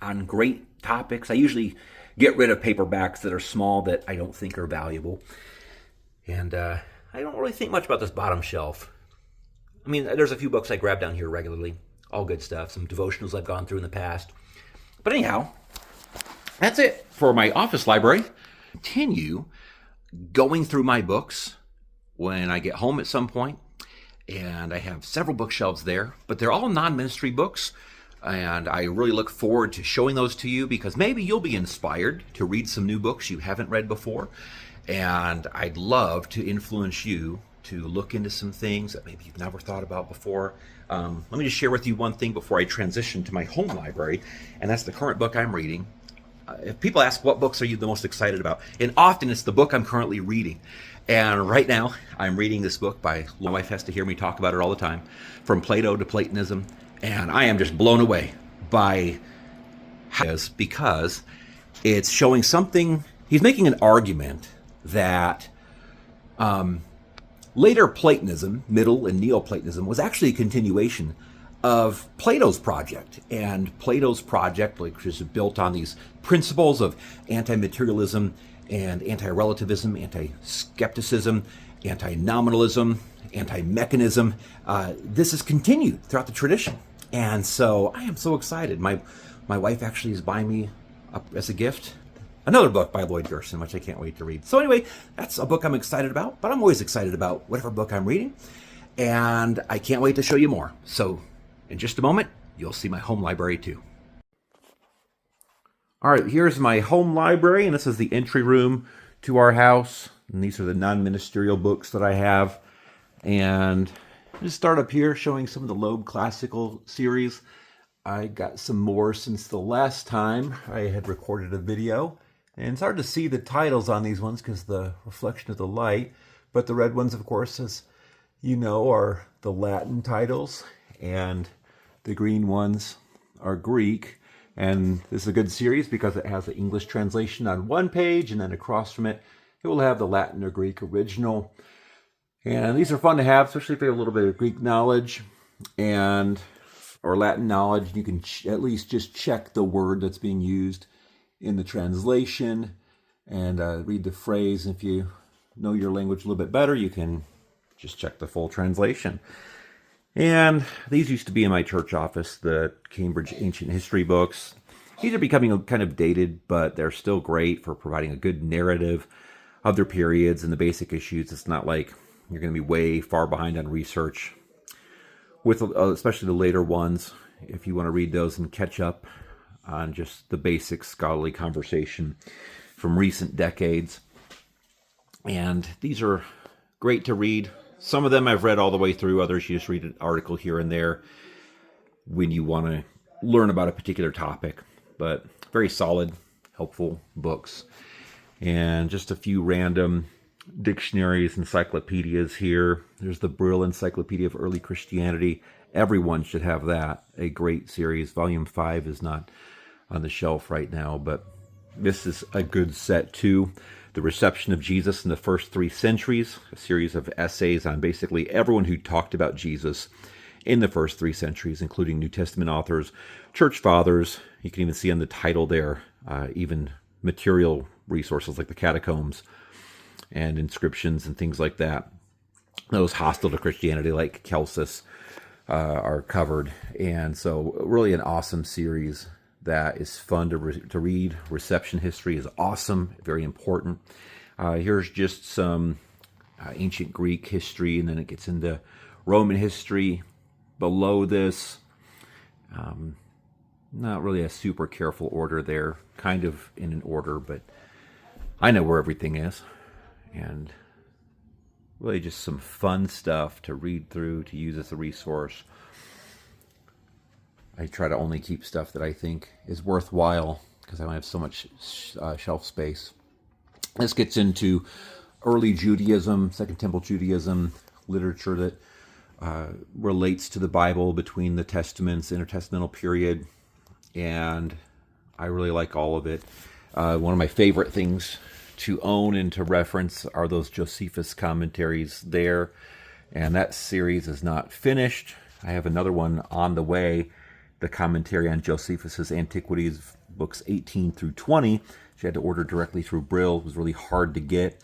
on great topics. I usually get rid of paperbacks that are small that I don't think are valuable. And I don't really think much about this bottom shelf. I mean, there's a few books I grab down here regularly. All good stuff. Some devotionals I've gone through in the past. But anyhow, that's it for my office library. Continue going through my books when I get home at some point. And I have several bookshelves there, but they're all non-ministry books. And I really look forward to showing those to you because maybe you'll be inspired to read some new books you haven't read before. And I'd love to influence you to look into some things that maybe you've never thought about before. Let me just share with you one thing before I transition to my home library, and that's the current book I'm reading. If people ask what books are you the most excited about, and often it's the book I'm currently reading. And right now, I'm reading this book by, my wife has to hear me talk about it all the time, From Plato to Platonism, and I am just blown away by this because it's showing something, he's making an argument that later Platonism, Middle and Neoplatonism, was actually a continuation of Plato's project. And Plato's project, which is built on these principles of anti-materialism and anti-relativism, anti-skepticism, anti-nominalism, anti-mechanism, this is continued throughout the tradition. And so I am so excited. My wife actually is buying me, as a gift, another book by Lloyd Gerson, which I can't wait to read. So anyway, that's a book I'm excited about, but I'm always excited about whatever book I'm reading, and I can't wait to show you more. So in just a moment, you'll see my home library too. All right, here's my home library, and this is the entry room to our house. And these are the non-ministerial books that I have. And just start up here showing some of the Loeb Classical series. I got some more since the last time I had recorded a video. And it's hard to see the titles on these ones because the reflection of the light. But the red ones, of course, as you know, are the Latin titles. And the green ones are Greek. And this is a good series because it has the English translation on one page, and then across from it, it will have the Latin or Greek original. And these are fun to have, especially if you have a little bit of Greek knowledge or Latin knowledge. You can at least just check the word that's being used in the translation and read the phrase. If you know your language a little bit better, you can just check the full translation. And these used to be in my church office, the Cambridge Ancient History books. These are becoming kind of dated, but they're still great for providing a good narrative of their periods and the basic issues. It's not like you're going to be way far behind on research, with especially the later ones, if you want to read those and catch up on just the basic scholarly conversation. from recent decades. And these are great to read. Some of them I've read all the way through. Others you just read an article here and there when you want to learn about a particular topic. But very solid, helpful books. And just a few random dictionaries, encyclopedias here. There's the Brill Encyclopedia of Early Christianity. Everyone should have that. A great series. Volume 5 is not on the shelf right now, but this is a good set too. The Reception of Jesus in the First 3 Centuries, a series of essays on basically everyone who talked about Jesus in the first 3 centuries, including New Testament authors, church fathers. You can even see on the title there, even material resources like the catacombs and inscriptions and things like that. Those hostile to Christianity, like Celsus, are covered. And so really an awesome series that is fun to read. Reception history is awesome, very important. Here's just some ancient Greek history, and then it gets into Roman history below this. Not really a super careful order there, kind of in an order, but I know where everything is. And really just some fun stuff to read through, to use as a resource. I try to only keep stuff that I think is worthwhile because I don't have so much shelf space. This gets into early Judaism, Second Temple Judaism, literature that relates to the Bible between the Testaments, intertestamental period, and I really like all of it. One of my favorite things to own and to reference are those Josephus commentaries there, and that series is not finished. I have another one on the way, the commentary on Josephus's Antiquities, books 18 through 20, which I had to order directly through Brill. It was really hard to get.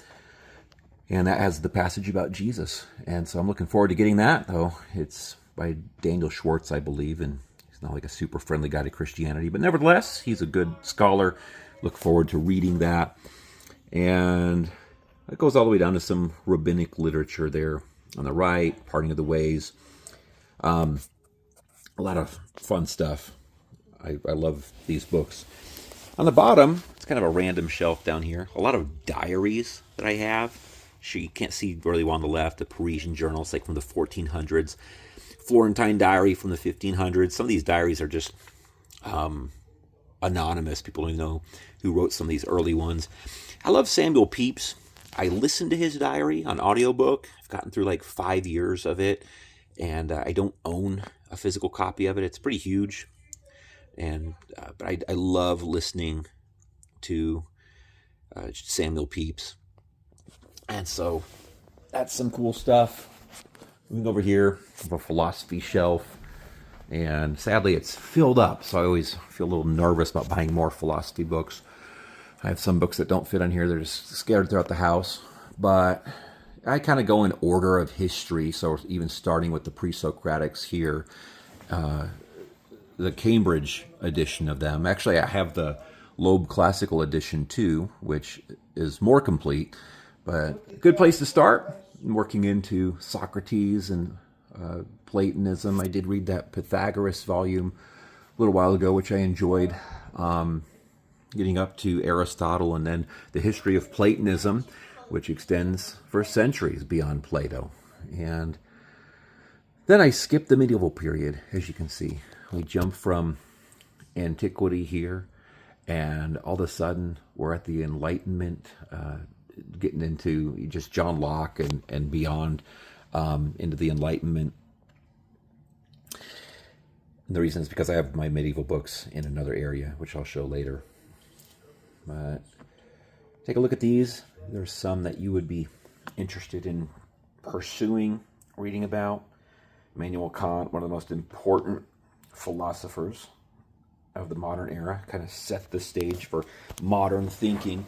And that has the passage about Jesus. And so I'm looking forward to getting that, though. It's by Daniel Schwartz, I believe, and he's not like a super friendly guy to Christianity. But nevertheless, he's a good scholar. Look forward to reading that. And it goes all the way down to some rabbinic literature there on the right, Parting of the Ways. A lot of fun stuff. I love these books. On the bottom, it's kind of a random shelf down here. A lot of diaries that I have. Sure, you can't see really well on the left. The Parisian journals, like from the 1400s. Florentine diary from the 1500s. Some of these diaries are just anonymous. People don't even know who wrote some of these early ones. I love Samuel Pepys. I listened to his diary on audiobook. I've gotten through like 5 years of it. And I don't own a physical copy of it. It's pretty huge. And but I love listening to Samuel Pepys. And so that's some cool stuff. Moving over here, a philosophy shelf. And sadly, it's filled up. So I always feel a little nervous about buying more philosophy books. I have some books that don't fit on here. They're just scattered throughout the house. But I kind of go in order of history. So even starting with the pre-Socratics here. The Cambridge edition of them. Actually, I have the Loeb Classical edition too, which is more complete. But good place to start. Working into Socrates and Platonism. I did read that Pythagoras volume a little while ago, which I enjoyed. Getting up to Aristotle and then the history of Platonism, which extends for centuries beyond Plato. And then I skipped the medieval period, as you can see. We jump from antiquity here, and all of a sudden we're at the Enlightenment, getting into just John Locke and beyond, into the Enlightenment. And the reason is because I have my medieval books in another area, which I'll show later. But take a look at these. There's some that you would be interested in pursuing, reading about. Immanuel Kant, one of the most important philosophers of the modern era, kind of set the stage for modern thinking,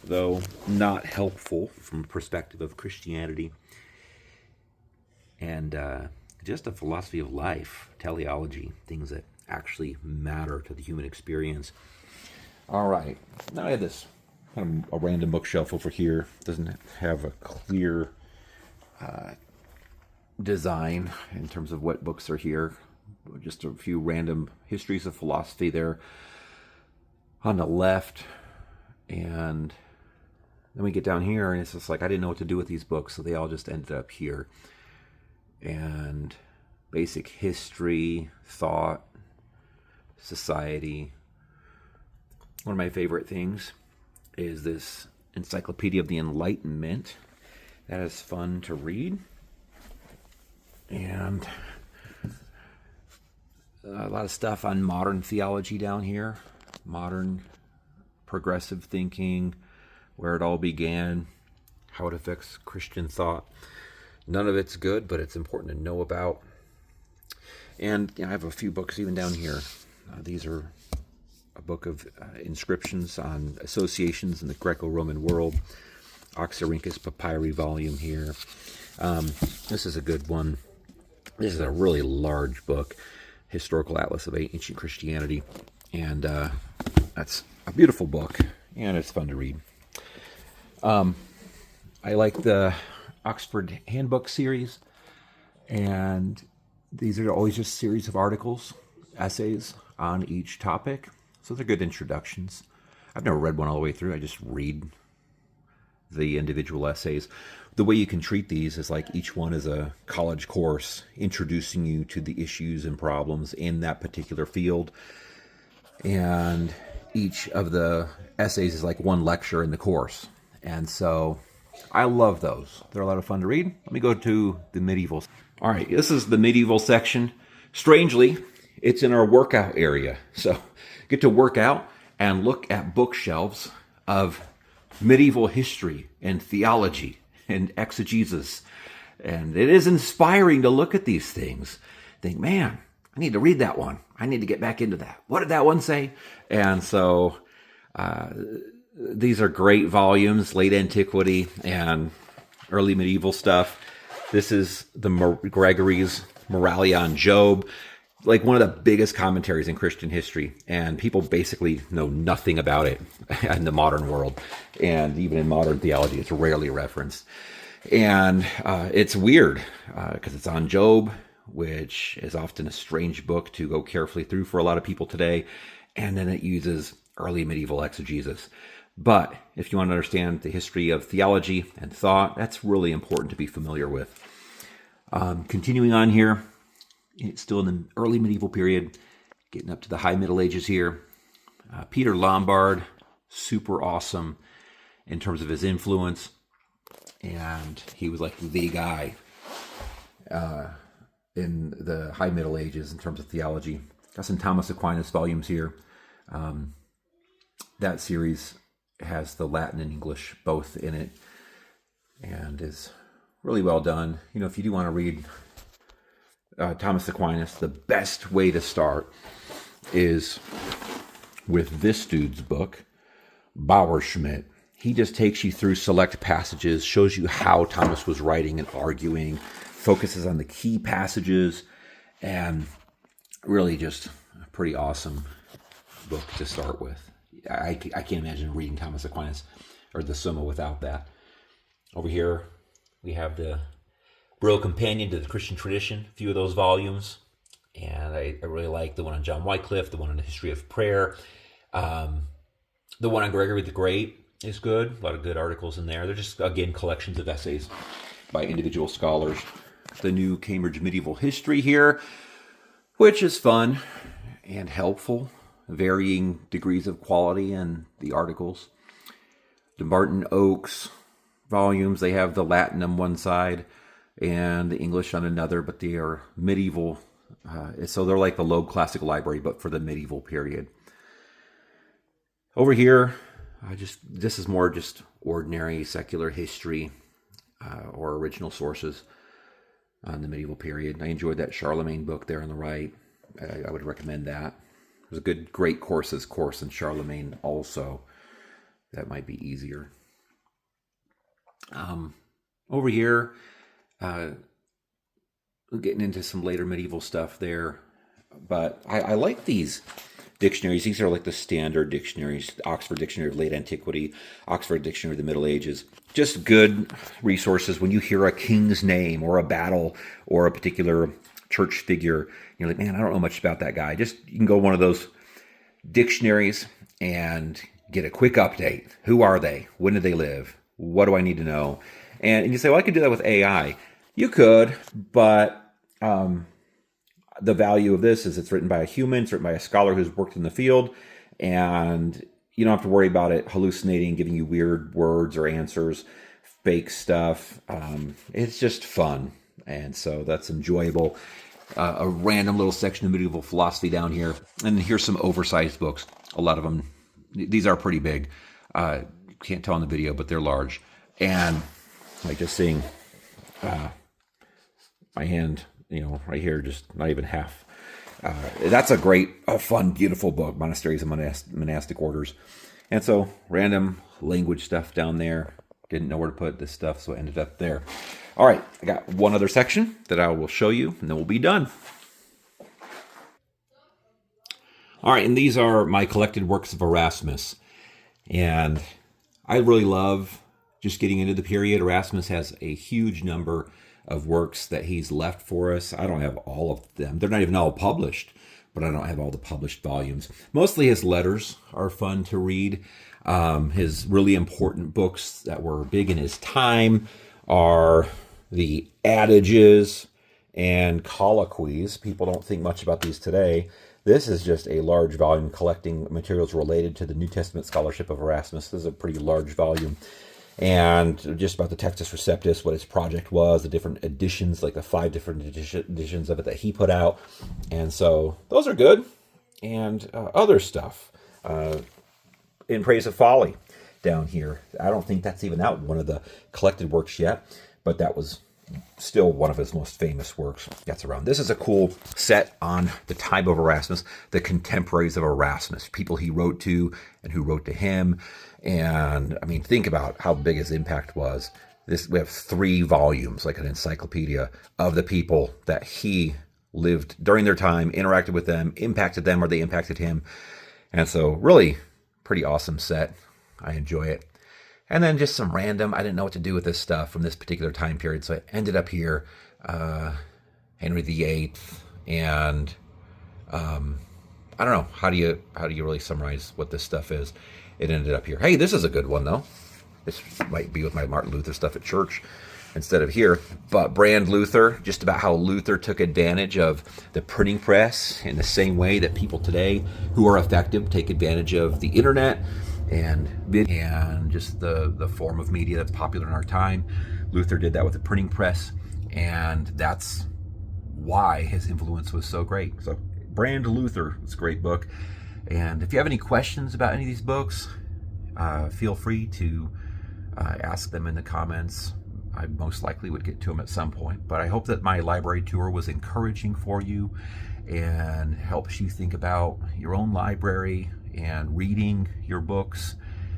though not helpful from the perspective of Christianity. And just a philosophy of life, teleology, things that actually matter to the human experience. All right, now I have this kind of a random bookshelf over here. Doesn't have a clear design in terms of what books are here. Just a few random histories of philosophy there. On the left, And then we get down here, and it's just like I didn't know what to do with these books, so they all just ended up here. And basic history, thought, society. One of my favorite things is this Encyclopedia of the Enlightenment. That is fun to read. And a lot of stuff on modern theology down here. Modern progressive thinking, where it all began, how it affects Christian thought. None of it's good, but it's important to know about. And I have a few books even down here. These are a book of inscriptions on associations in the Greco-Roman world. Oxyrhynchus Papyri volume here. This is a good one. This is a really large book, Historical Atlas of Ancient Christianity. And that's a beautiful book, and it's fun to read. I like the Oxford Handbook series, and these are always just a series of articles, essays on each topic. So they're good introductions. I've never read one all the way through. I just read the individual essays. The way you can treat these is like each one is a college course introducing you to the issues and problems in that particular field. And each of the essays is like one lecture in the course. And so I love those. They're a lot of fun to read. Let me go to the medieval. All right, this is the medieval section. Strangely, it's in our workout area. So get to work out and look at bookshelves of medieval history and theology and exegesis. And it is inspiring to look at these things. Think, man, I need to read that one. I need to get back into that. What did that one say? And so these are great volumes, late antiquity and early medieval stuff. This is the Gregory's Moralia on Job, like one of the biggest commentaries in Christian history. And people basically know nothing about it in the modern world. And even in modern theology, it's rarely referenced. And it's weird because it's on Job, which is often a strange book to go carefully through for a lot of people today. And then it uses early medieval exegesis. But if you want to understand the history of theology and thought, that's really important to be familiar with. Continuing on here, it's still in the early medieval period, getting up to the high Middle Ages here. Peter Lombard, super awesome in terms of his influence. And he was like the guy in the high Middle Ages in terms of theology. Got some Thomas Aquinas volumes here. That series has the Latin and English both in it and is really well done. You know, if you do want to read Thomas Aquinas, the best way to start is with this dude's book, Bauerschmidt. He just takes you through select passages, shows you how Thomas was writing and arguing, focuses on the key passages, and really just a pretty awesome book to start with. I can't imagine reading Thomas Aquinas or the Summa without that. Over here, we have the Brill Companion to the Christian Tradition, a few of those volumes. And I really like the one on John Wycliffe, the one on the history of prayer. The one on Gregory the Great is good. A lot of good articles in there. They're just, again, collections of essays by individual scholars. The new Cambridge Medieval History here, which is fun and helpful. Varying degrees of quality in the articles. The Martin Oakes volumes, they have the Latin on one side and the English on another, but they are medieval. So they're like the Loeb Classical Library, but for the medieval period. Over here, this is more just ordinary secular history or original sources on the medieval period. I enjoyed that Charlemagne book there on the right. I would recommend that. There's a good, great course in Charlemagne also. That might be easier. Over here, we're getting into some later medieval stuff there. But I like these dictionaries. These are like the standard dictionaries. The Oxford Dictionary of Late Antiquity, Oxford Dictionary of the Middle Ages. Just good resources when you hear a king's name or a battle or a particular church figure. You're like, man, I don't know much about that guy. You can go one of those dictionaries and get a quick update. Who are they? When did they live? What do I need to know? And you say, well, I could do that with AI. You could, but the value of this is it's written by a human, it's written by a scholar who's worked in the field, and you don't have to worry about it hallucinating, giving you weird words or answers, fake stuff. It's just fun, and so that's enjoyable. A random little section of medieval philosophy down here, and here's some oversized books. A lot of them, these are pretty big. Can't tell in the video, but they're large. And like just seeing my hand, right here, just not even half. That's a great, fun, beautiful book, Monasteries and Monastic Orders. And so random language stuff down there. Didn't know where to put this stuff, so it ended up there. All right, I got one other section that I will show you, and then we'll be done. All right, and these are my collected works of Erasmus. And I really love just getting into the period. Erasmus has a huge number of works that he's left for us. I don't have all of them. They're not even all published, but I don't have all the published volumes. Mostly his letters are fun to read. His really important books that were big in his time are the Adages and Colloquies. People don't think much about these today. This is just a large volume collecting materials related to the New Testament scholarship of Erasmus. This is a pretty large volume. And just about the Textus Receptus, what his project was, the different editions, like the 5 different editions of it that he put out. And so those are good. And other stuff. In Praise of Folly down here. I don't think that's even out one of the collected works yet, but that was still one of his most famous works that's around. This is a cool set on the time of Erasmus, the contemporaries of Erasmus, people he wrote to and who wrote to him. And I mean, think about how big his impact was. We have 3 volumes, like an encyclopedia of the people that he lived during their time, interacted with them, impacted them, or they impacted him. And so really pretty awesome set. I enjoy it. And then just some random, I didn't know what to do with this stuff from this particular time period. So I ended up here, Henry VIII, and I don't know, how do you really summarize what this stuff is? It ended up here. Hey, this is a good one though. This might be with my Martin Luther stuff at church instead of here. But Brand Luther, just about how Luther took advantage of the printing press in the same way that people today who are effective take advantage of the internet and just the form of media that's popular in our time. Luther did that with the printing press, and that's why his influence was so great. So Brand Luther, it's a great book. And if you have any questions about any of these books, feel free to ask them in the comments. I most likely would get to them at some point. But I hope that my library tour was encouraging for you and helps you think about your own library and reading your books,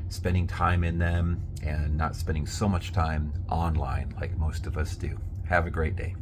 spending time in them, and not spending so much time online like most of us do. Have a great day.